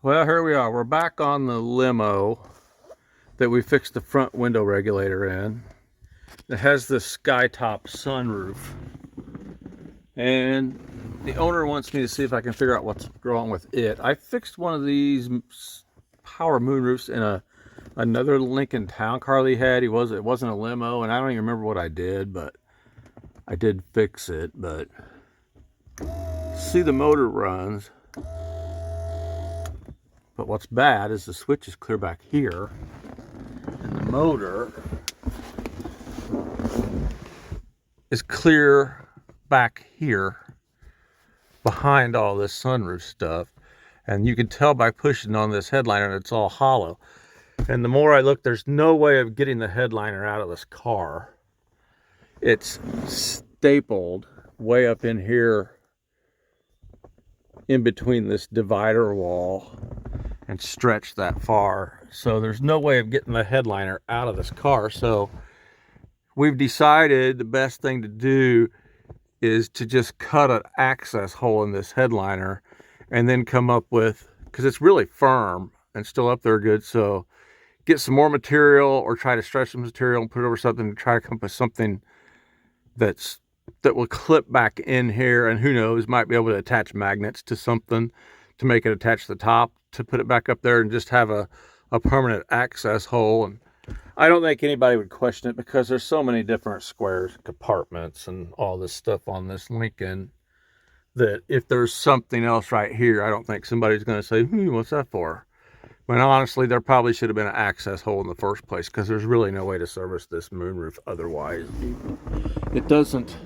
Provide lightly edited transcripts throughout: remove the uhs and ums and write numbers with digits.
Well, here we are. We're back on the limo that we fixed the front window regulator in. It has this sky-top sunroof. And the owner wants me to see if I can figure out what's wrong with it. I fixed one of these power moonroofs in another Lincoln Town car he had. It wasn't a limo, and I don't even remember what I did, but I did fix it. But see, the motor runs. But what's bad is the switch is clear back here, and the motor is clear back here behind all this sunroof stuff. And you can tell by pushing on this headliner it's all hollow. And the more I look, there's no way of getting the headliner out of this car. It's stapled way up in here in between this divider wall and stretched that far. So there's no way of getting the headliner out of this car. So we've decided the best thing to do is to just cut an access hole in this headliner and then come up with, because it's really firm and still up there good, so get some more material or try to stretch some material and put it over something to try to come up with something that will clip back in here, and who knows, might be able to attach magnets to something to make it attach to the top to put it back up there and just have a permanent access hole. And I don't think anybody would question it because there's so many different squares, compartments, and all this stuff on this Lincoln that if there's something else right here, I don't think somebody's going to say, what's that for? When honestly, there probably should have been an access hole in the first place, because there's really no way to service this moonroof otherwise. It doesn't,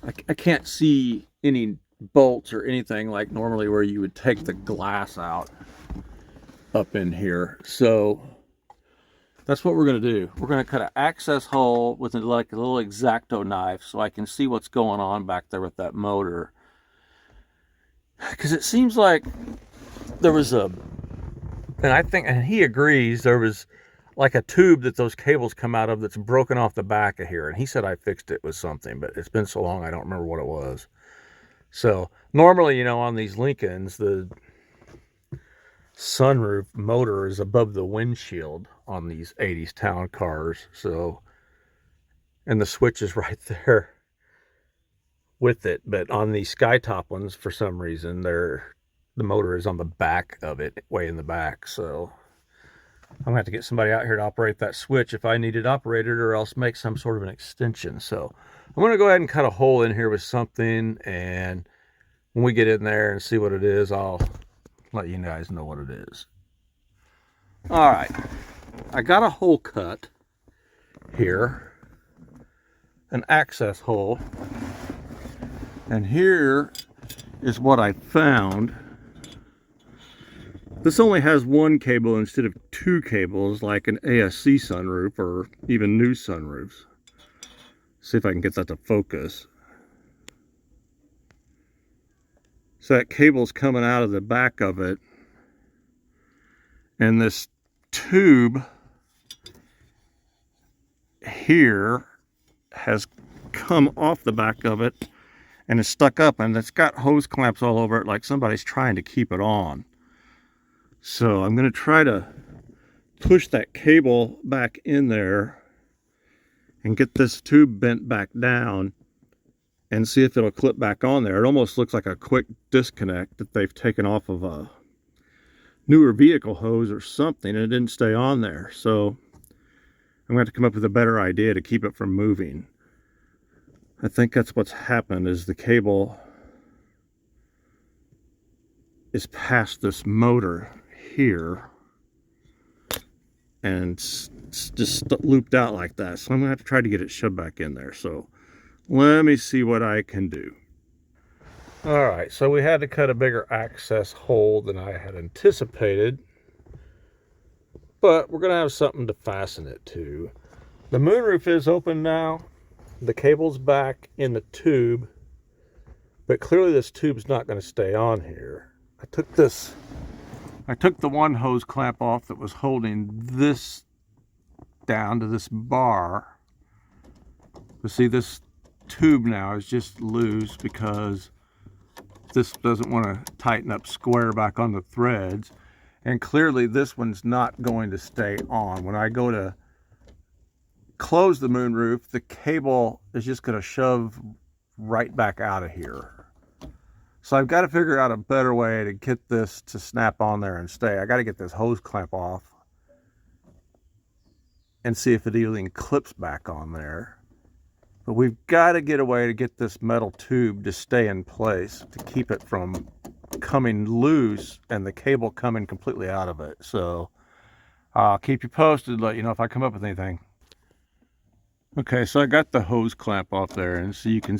I can't see any bolts or anything like normally where you would take the glass out up in here. So that's what we're going to do. We're going to cut an access hole with like a little X-Acto knife so I can see what's going on back there with that motor. Because it seems like there was and he agrees, there was like a tube that those cables come out of that's broken off the back of here. And he said I fixed it with something, but it's been so long I don't remember what it was. So normally, on these Lincolns, the sunroof motor is above the windshield on these 80s town cars. So, and the switch is right there with it. But on these skytop ones, for some reason, the motor is on the back of it, way in the back. So I'm gonna have to get somebody out here to operate that switch if I need it operated, or else make some sort of an extension. So I'm gonna go ahead and cut a hole in here with something, and when we get in there and see what it is, I'll let you guys know what it is. All right, I got a hole cut here, an access hole, and here is what I found. This only has one cable instead of two cables like an ASC sunroof or even new sunroofs. See if I can get that to focus. So that cable's coming out of the back of it, and this tube here has come off the back of it and is stuck up, and it's got hose clamps all over it like somebody's trying to keep it on. So I'm going to try to push that cable back in there and get this tube bent back down and see if it'll clip back on there. It almost looks like a quick disconnect that they've taken off of a newer vehicle hose or something, and it didn't stay on there. So I'm going to have to come up with a better idea to keep it from moving. I think that's what's happened, is the cable is past this motor here and it's just looped out like that. So I'm going to have to try to get it shoved back in there. So let me see what I can do. All right, so we had to cut a bigger access hole than I had anticipated, but we're going to have something to fasten it to. The moonroof is open now. The cable's back in the tube, but clearly this tube's not going to stay on here. I took the one hose clamp off that was holding this down to this bar. But see, this tube now is just loose because this doesn't want to tighten up square back on the threads. And clearly this one's not going to stay on. When I go to close the moonroof, the cable is just going to shove right back out of here. So I've got to figure out a better way to get this to snap on there and stay. I got to get this hose clamp off and see if it even clips back on there. But we've got to get a way to get this metal tube to stay in place to keep it from coming loose and the cable coming completely out of it. So I'll keep you posted, let you know if I come up with anything. Okay, so I got the hose clamp off there, and so you can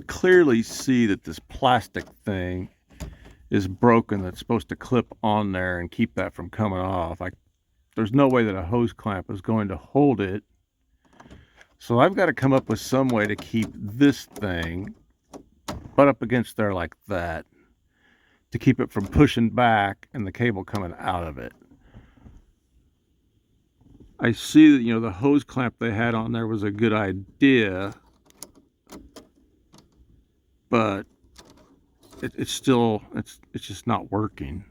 clearly see that this plastic thing is broken that's supposed to clip on there and keep that from coming off. There's no way that a hose clamp is going to hold it. So I've got to come up with some way to keep this thing butt up against there like that to keep it from pushing back and the cable coming out of it. I see that, you know, the hose clamp they had on there was a good idea, but it's just not working.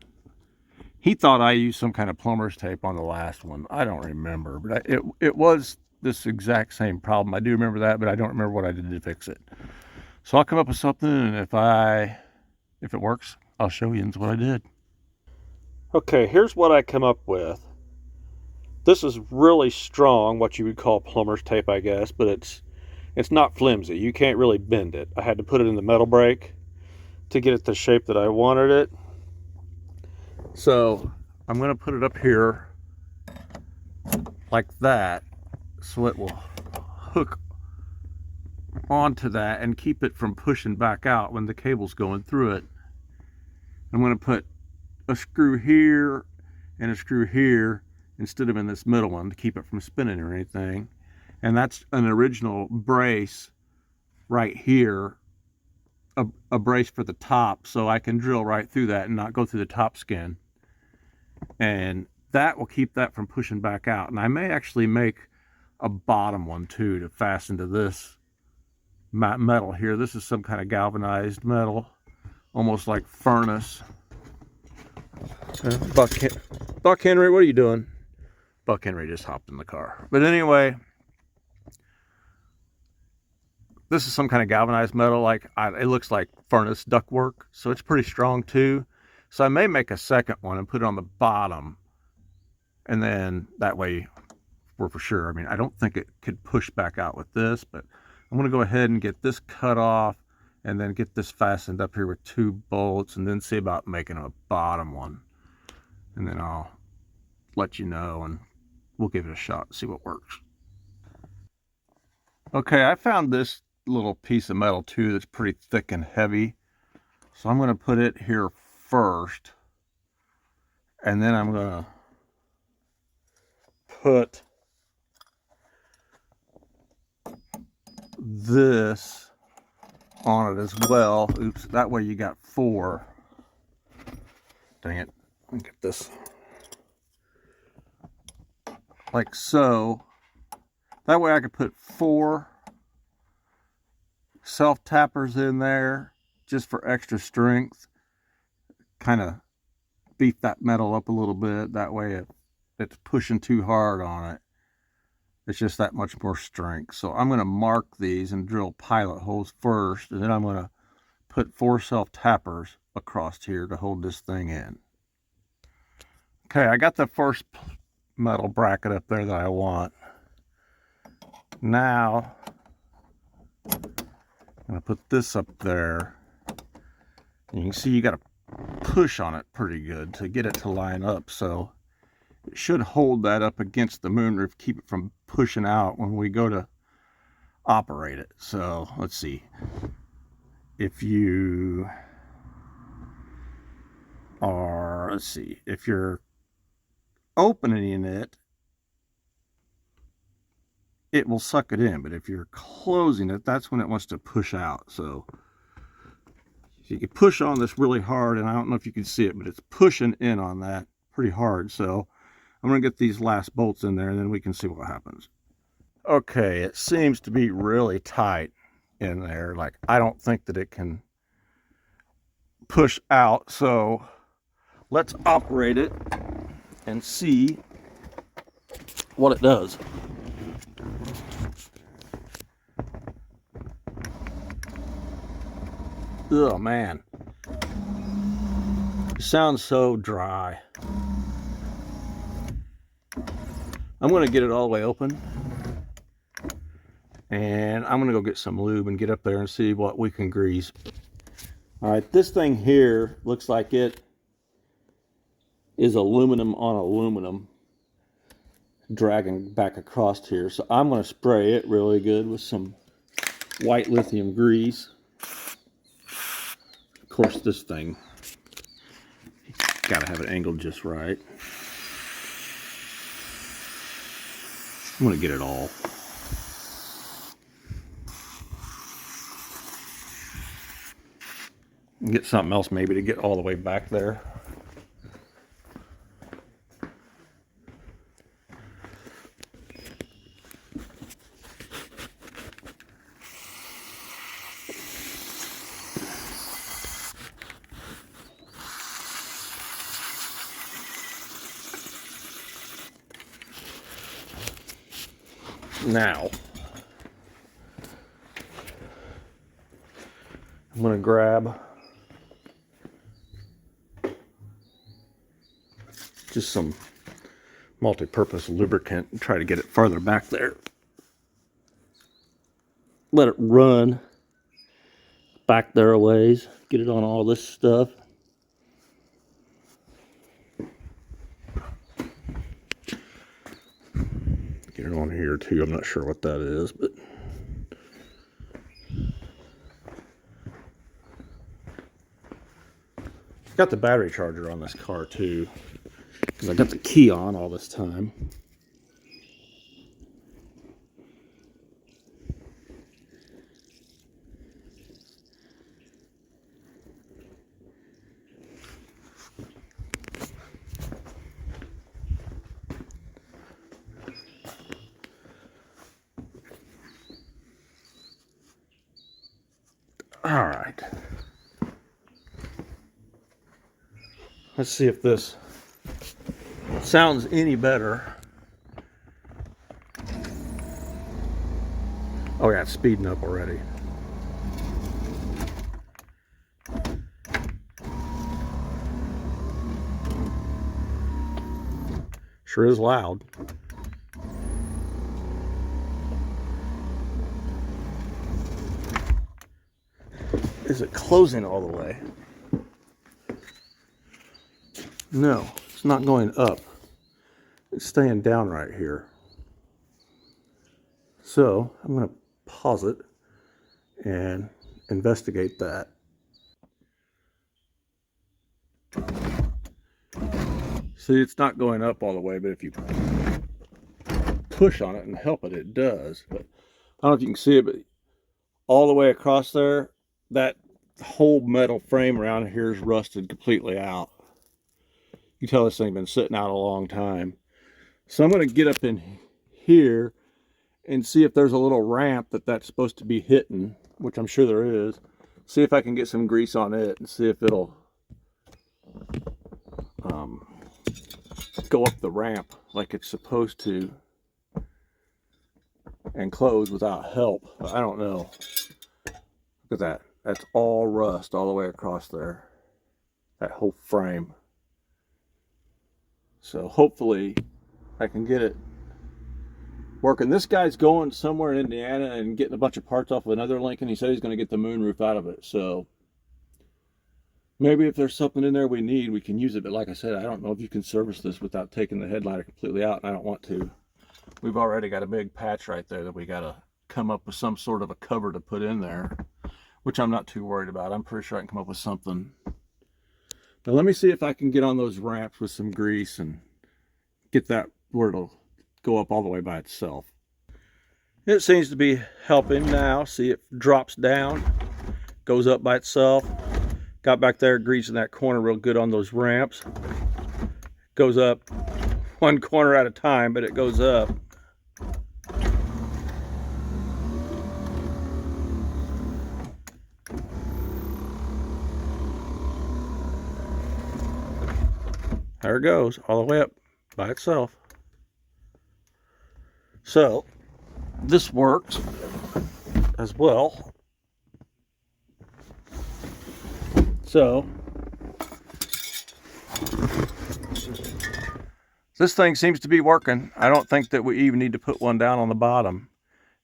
He thought I used some kind of plumber's tape on the last one. I don't remember, but it was this exact same problem. I do remember that, but I don't remember what I did to fix it. So I'll come up with something, and if it works, I'll show you what I did. Okay, here's what I come up with. This is really strong, what you would call plumber's tape, I guess, but it's not flimsy. You can't really bend it. I had to put it in the metal brake to get it the shape that I wanted it. So I'm going to put it up here like that so it will hook onto that and keep it from pushing back out when the cable's going through it. I'm going to put a screw here and a screw here instead of in this middle one to keep it from spinning or anything. And that's an original brace right here, a brace for the top, so I can drill right through that and not go through the top skin. And that will keep that from pushing back out. And I may actually make a bottom one too to fasten to this metal here. This is some kind of galvanized metal, almost like furnace. Buck Henry, what are you doing? Buck Henry just hopped in the car. But anyway, this is some kind of galvanized metal. It looks like furnace ductwork, so it's pretty strong too. So I may make a second one and put it on the bottom, and then that way we're for sure. I mean, I don't think it could push back out with this, but I'm going to go ahead and get this cut off and then get this fastened up here with 2 bolts, and then see about making a bottom one. And then I'll let you know, and we'll give it a shot and see what works. Okay, I found this little piece of metal too that's pretty thick and heavy. So I'm going to put it here first, and then I'm going to put this on it as well. Oops, that way you got 4. Dang it, let me get this like so. That way I could put 4 self-tappers in there just for extra strength. Kind of beef that metal up a little bit. That way if it's pushing too hard on it, it's just that much more strength. So I'm going to mark these and drill pilot holes first, and then I'm going to put 4 self-tappers across here to hold this thing in. Okay, I got the first metal bracket up there that I want. Now I'm going to put this up there, and you can see you got to push on it pretty good to get it to line up, so it should hold that up against the moonroof, keep it from pushing out when we go to operate it. So let's see, if you are, if you're opening it, it will suck it in, but if you're closing it, that's when it wants to push out. So you can push on this really hard, and I don't know if you can see it, but it's pushing in on that pretty hard. So I'm going to get these last bolts in there, and then we can see what happens. Okay, it seems to be really tight in there. Like, I don't think that it can push out, so let's operate it and see what it does. Oh man, it sounds so dry. I'm going to get it all the way open, and I'm going to go get some lube and get up there and see what we can grease. All right, this thing here looks like it is aluminum on aluminum dragging back across here. So I'm going to spray it really good with some white lithium grease. Of course, this thing, got to have it angled just right. I'm going to get it all. Get something else maybe to get all the way back there. Now, I'm going to grab just some multi-purpose lubricant and try to get it farther back there. Let it run back there a ways. Get it on all this stuff. Get it on here too. I'm not sure what that is, but got the battery charger on this car too, because I got the key on all this time. All right. Let's see if this sounds any better. Oh yeah, it's speeding up already. Sure is loud. Is it closing all the way? No, it's not going up. It's staying down right here. So I'm going to pause it and investigate that. See, it's not going up all the way, but if you push on it and help it, it does. But I don't know if you can see it, but all the way across there, that whole metal frame around here is rusted completely out. You can tell this thing's been sitting out a long time. So I'm going to get up in here and see if there's a little ramp that's supposed to be hitting, which I'm sure there is. See if I can get some grease on it and see if it'll go up the ramp like it's supposed to and close without help. I don't know. Look at that. That's all rust all the way across there. That whole frame. So hopefully I can get it working. This guy's going somewhere in Indiana and getting a bunch of parts off of another Lincoln. He said he's going to get the moonroof out of it. So maybe if there's something in there we need, we can use it. But like I said, I don't know if you can service this without taking the headliner completely out, and I don't want to. We've already got a big patch right there that we got to come up with some sort of a cover to put in there, which I'm not too worried about. I'm pretty sure I can come up with something. Now let me see if I can get on those ramps with some grease and get that where it'll go up all the way by itself. It seems to be helping now. See, it drops down, goes up by itself. Got back there greasing that corner real good on those ramps. Goes up one corner at a time, but it goes up. There it goes, all the way up. by itself. So this works as well. So this thing seems to be working. I don't think that we even need to put one down on the bottom.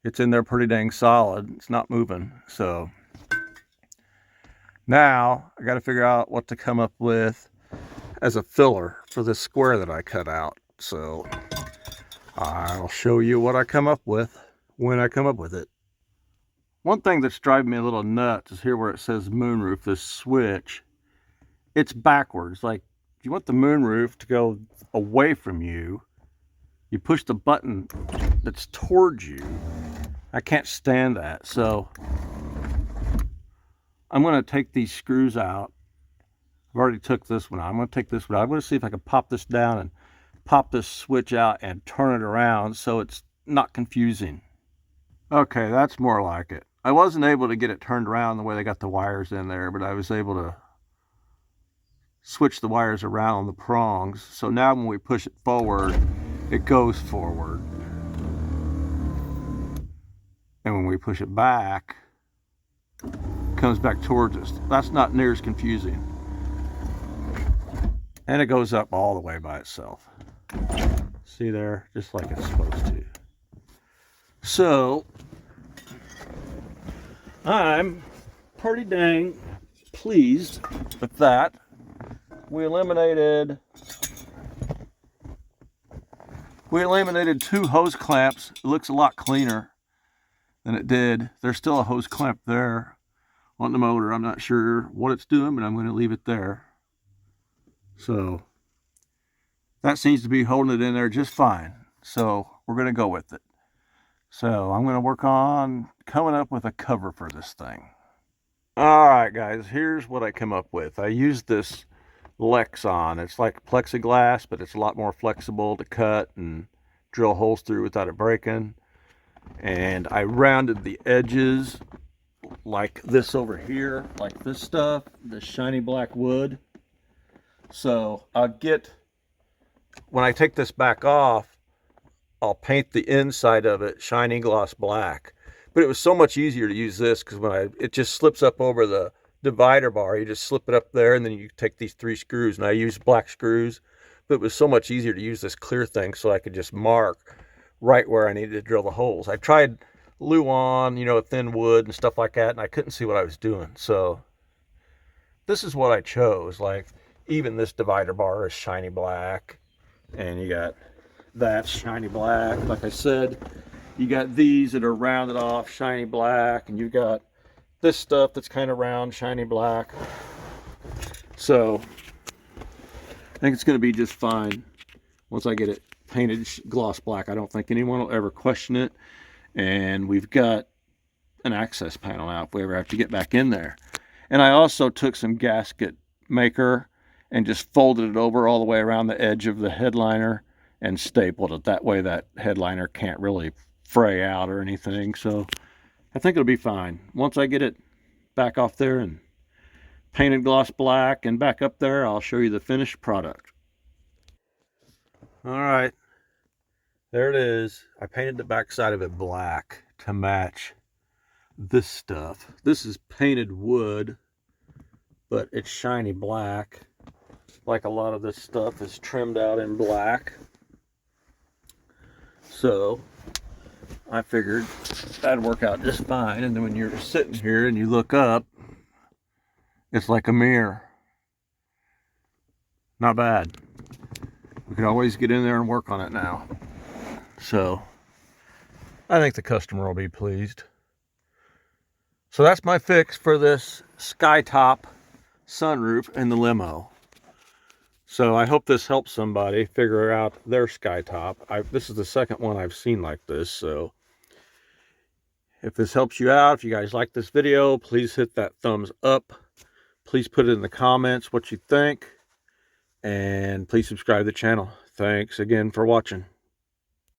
It's in there pretty dang solid. It's not moving. So now I got to figure out what to come up with as a filler for this square that I cut out. So I'll show you what I come up with when I come up with it. One thing that's driving me a little nuts is here where it says Moonroof, this switch. It's backwards. Like, if you want the moonroof to go away from you, you push the button that's towards you. I can't stand that. So I'm going to take these screws out. I've already took this one out. I'm going to take this one out. I'm going to see if I can pop this down and pop this switch out and turn it around so it's not confusing. Okay, that's more like it. I wasn't able to get it turned around the way they got the wires in there, but I was able to switch the wires around on the prongs. So now when we push it forward, it goes forward. And when we push it back, it comes back towards us. That's not near as confusing. And it goes up all the way by itself. See there? Just like it's supposed to. So I'm pretty dang pleased with that. We eliminated 2 hose clamps. It looks a lot cleaner than it did. There's still a hose clamp there on the motor. I'm not sure what it's doing, but I'm going to leave it there. So that seems to be holding it in there just fine. So we're going to go with it. So I'm going to work on coming up with a cover for this thing. All right, guys, here's what I come up with. I used this Lexon. It's like plexiglass, but it's a lot more flexible to cut and drill holes through without it breaking. And I rounded the edges like this over here, like this stuff, this shiny black wood. So when I take this back off, I'll paint the inside of it shiny gloss black. But it was so much easier to use this because it just slips up over the divider bar. You just slip it up there and then you take these 3 screws, and I used black screws. But it was so much easier to use this clear thing so I could just mark right where I needed to drill the holes. I tried Luan, thin wood and stuff like that, and I couldn't see what I was doing. So this is what I chose. Like, even this divider bar is shiny black, and you got that shiny black. Like I said, you got these that are rounded off, shiny black, and you got this stuff that's kind of round, shiny black. So I think it's going to be just fine once I get it painted gloss black. I don't think anyone will ever question it. And we've got an access panel now if we ever have to get back in there. And I also took some gasket maker and just folded it over all the way around the edge of the headliner and stapled it. That way that headliner can't really fray out or anything. So I think it'll be fine. Once I get it back off there and painted gloss black and back up there, I'll show you the finished product. All right, there it is. I painted the back side of it black to match this stuff. This is painted wood, but it's shiny black. Like a lot of this stuff is trimmed out in black. So I figured that'd work out just fine. And then when you're sitting here and you look up, it's like a mirror. Not bad. We can always get in there and work on it now. So I think the customer will be pleased. So that's my fix for this skytop sunroof in the limo. So I hope this helps somebody figure out their skytop. This is the second one I've seen like this. So if this helps you out, if you guys like this video, please hit that thumbs up. Please put it in the comments what you think. And please subscribe to the channel. Thanks again for watching.